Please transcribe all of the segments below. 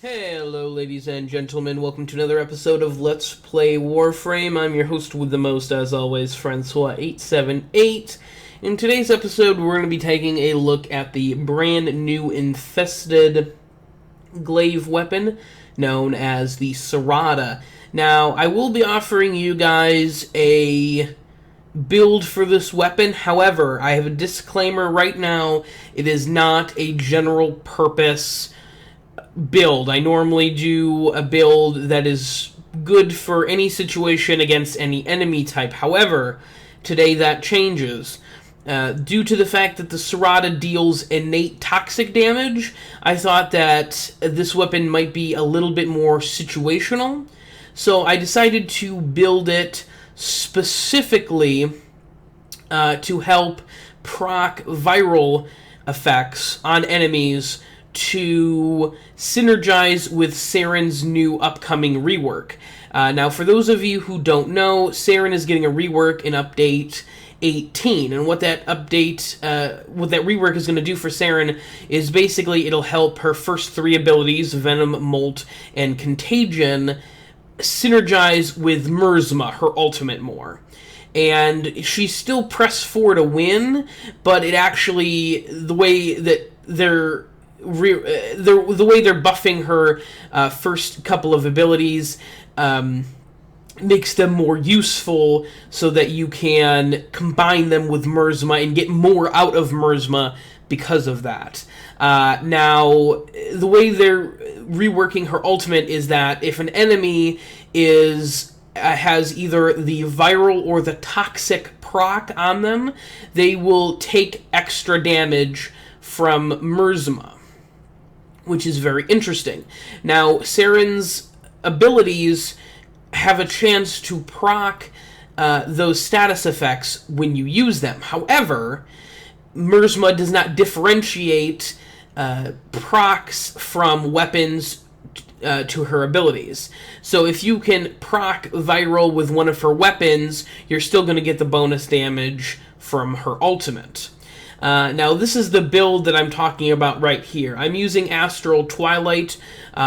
Hello, ladies and gentlemen. Welcome to another episode of Let's Play Warframe. I'm your host with the most, as always, Francois878. In today's episode, we're going to be taking a look at the brand new infested glaive weapon known as the Cerata. Now, I will be offering you guys a build for this weapon. However, I have a disclaimer right now. It is not a general purpose build. I normally do a build that is good for any situation against any enemy type. However, today that changes. Due to the fact that the Cerata deals innate toxic damage, I thought that this weapon might be a little bit more situational. So I decided to build it specifically to help proc viral effects on enemies to synergize with Saryn's new upcoming rework. Now, for those of you who don't know, Saryn is getting a rework in Update 18, and what that rework is going to do for Saryn is basically it'll help her first three abilities, Venom, Molt, and Contagion, synergize with Merzma, her ultimate, more. And she's still pressed 4 to win, but it actually, the way that the way they're buffing her first couple of abilities makes them more useful so that you can combine them with Merzma and get more out of Merzma because of that. Now, the way they're reworking her ultimate is that if an enemy has either the viral or the toxic proc on them, they will take extra damage from Merzma, which is very interesting. Now, Saryn's abilities have a chance to proc those status effects when you use them. However, Merzma does not differentiate procs from weapons to her abilities. So if you can proc viral with one of her weapons, you're still going to get the bonus damage from her ultimate. Now, this is the build that I'm talking about right here. I'm using Astral Twilight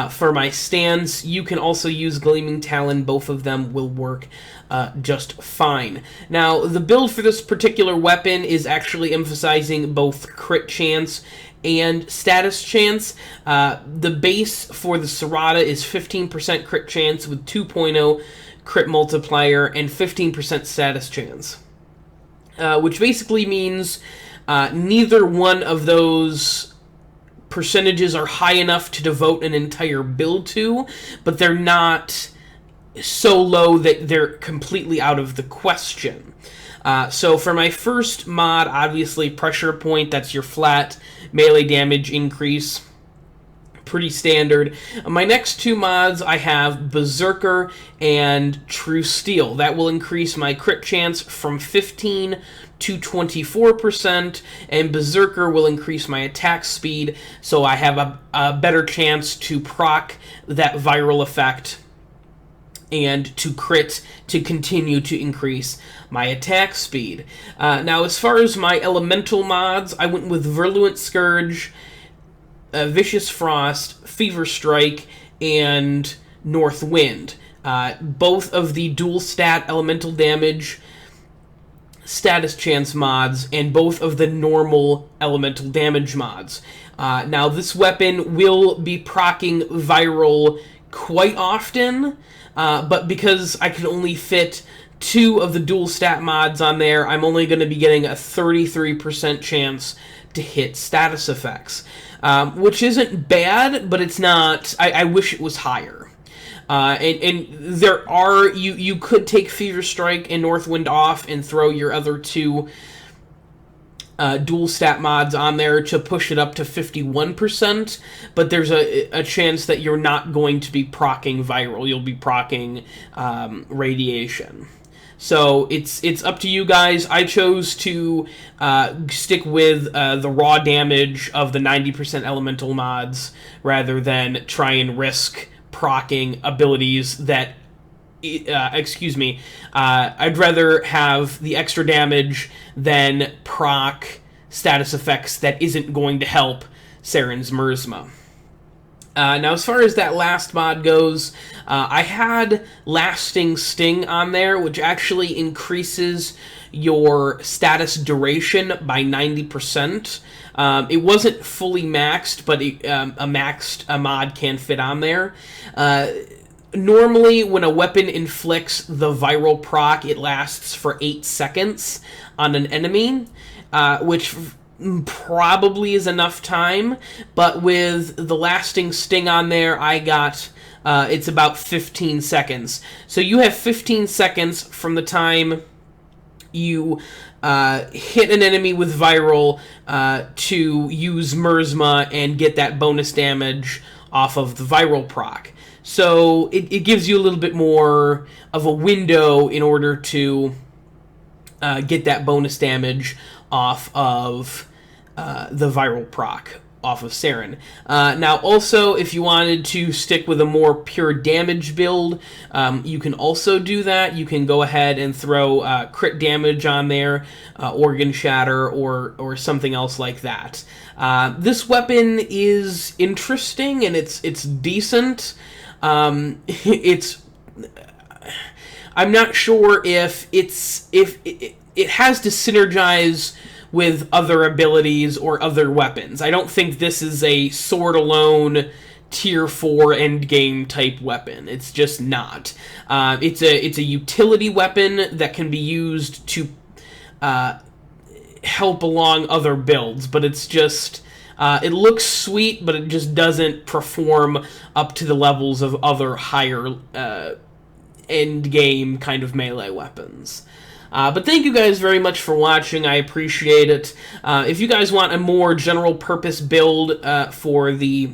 for my stance. You can also use Gleaming Talon. Both of them will work just fine. Now, the build for this particular weapon is actually emphasizing both crit chance and status chance. The base for the Cerata is 15% crit chance with 2.0 crit multiplier and 15% status chance, which basically means neither one of those percentages are high enough to devote an entire build to, but they're not so low that they're completely out of the question. So for my first mod, obviously Pressure Point, that's your flat melee damage increase. Pretty standard. My next two mods, I have Berserker and True Steel. That will increase my crit chance from 15 to 24%, and Berserker will increase my attack speed, so I have a better chance to proc that viral effect and to crit to continue to increase my attack speed. Now, as far as my elemental mods, I went with Virulent Scourge, Vicious Frost, Fever Strike, and North Wind. Both of the dual stat elemental damage status chance mods, and both of the normal elemental damage mods. Now, this weapon will be proccing viral quite often, but because I can only fit 2 of the dual stat mods on there, I'm only going to be getting a 33% chance to hit status effects, which isn't bad, but it's not. I wish it was higher. And there are, you could take Fever Strike and Northwind off and throw your other 2 dual stat mods on there to push it up to 51%, but there's a chance that you're not going to be proccing viral. You'll be proccing radiation. So it's up to you guys. I chose to stick with the raw damage of the 90% elemental mods rather than try and risk proccing abilities that I'd rather have the extra damage than proc status effects that isn't going to help Saryn's Merzma. Now, as far as that last mod goes, I had Lasting Sting on there, which actually increases your status duration by 90%. It wasn't fully maxed, but a mod can fit on there. Normally, when a weapon inflicts the viral proc, it lasts for 8 seconds on an enemy, which probably is enough time, but with the Lasting Sting on there, I got it's about 15 seconds. So you have 15 seconds from the time you hit an enemy with viral to use Mersma and get that bonus damage off of the viral proc. So it gives you a little bit more of a window in order to get that bonus damage off of the viral proc off of Saryn. Now, also, if you wanted to stick with a more pure damage build, you can also do that. You can go ahead and throw crit damage on there, organ shatter, or something else like that. This weapon is interesting and it's decent. It's I'm not sure if it has to synergize with other abilities or other weapons. I don't think this is a sword alone tier 4 endgame type weapon. It's just not. It's a utility weapon that can be used to help along other builds, but it's just it looks sweet, but it just doesn't perform up to the levels of other higher endgame kind of melee weapons. But thank you guys very much for watching. I appreciate it. If you guys want a more general purpose build for the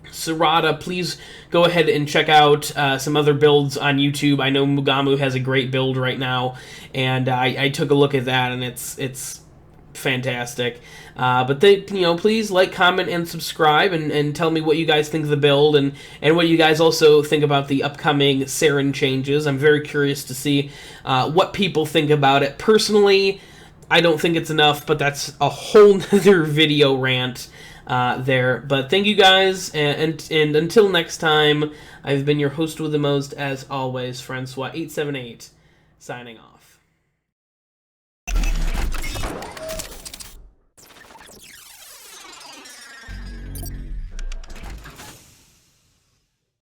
Cerata, please go ahead and check out some other builds on YouTube. I know Mugamu has a great build right now, and I took a look at that, and it's fantastic. But please like, comment, and subscribe, and tell me what you guys think of the build, and what you guys also think about the upcoming Saryn changes. I'm very curious to see what people think about it. Personally, I don't think it's enough, but that's a whole nother video rant there. But thank you guys, and until next time, I've been your host with the most, as always, Francois878, signing off.